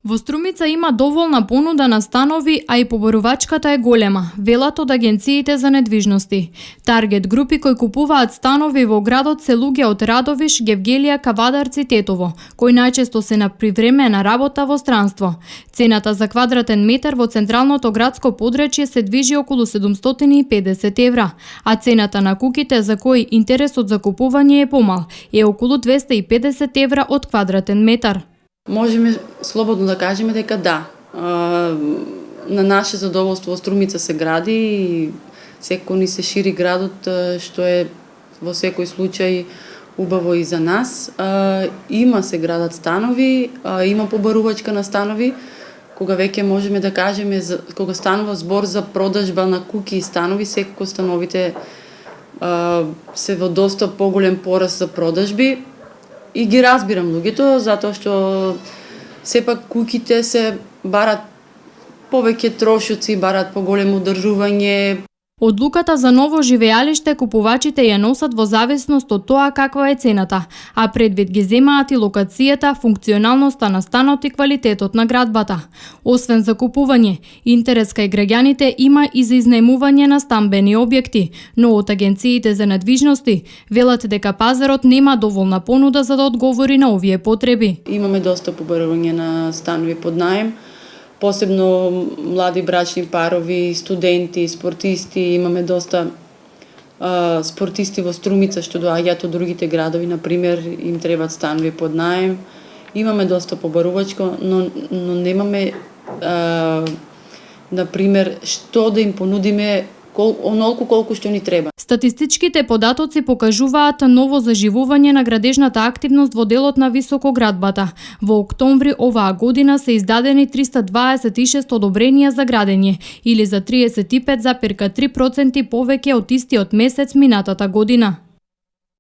Во Струмица има доволна понуда на станови, а и побарувачката е голема, велат од агенциите за недвижности. Таргет групи кои купуваат станови во градот се луѓе од Радовиш, Гевгелија, Кавадарци, Тетово, кои најчесто се на привремена работа во странство. Цената за квадратен метар во централното градско подречје се движи околу 750 евра, а цената на куќите за кои интересот за купување е помал е околу 250 евра од квадратен метар. Можеме слободно да кажеме дека да. На наше задоволство Струмица се гради и секој ни се шири градот, што е во секој случај убаво и за нас. Има се градат станови, има побарувачка на станови, кога веќе можеме да кажеме, кога станува збор за продажба на куќи и станови, секако становите се во доста поголем пораст за продажби. И ги разбирам луѓето, затоа што сепак куќите се барат повеќе трошоци, барат поголемо одржување. Одлуката за ново живеалиште купувачите ја носат во зависност од тоа каква е цената, а предвид ги земаат и локацијата, функционалноста на станот и квалитетот на градбата. Освен за купување, интерес кај граѓаните има и за изнаемување на стамбени објекти, но од агенциите за недвижности велат дека пазарот нема доволна понуда за да одговори на овие потреби. Имаме доста побарување на станови под наем, посебно млади брачни парови, студенти, спортисти, имаме доста спортисти во Струмица што доаѓаат од другите градови, например, им требаат станови под наем. Имаме доста побарувачко, но немаме например што да им понудиме онолку колку што ни треба. Статистичките податоци покажуваат ново заживување на градежната активност во делот на високоградбата. Во октомври оваа година се издадени 326 одобренија за градење, или за 35,3% повеќе од истиот месец минатата година.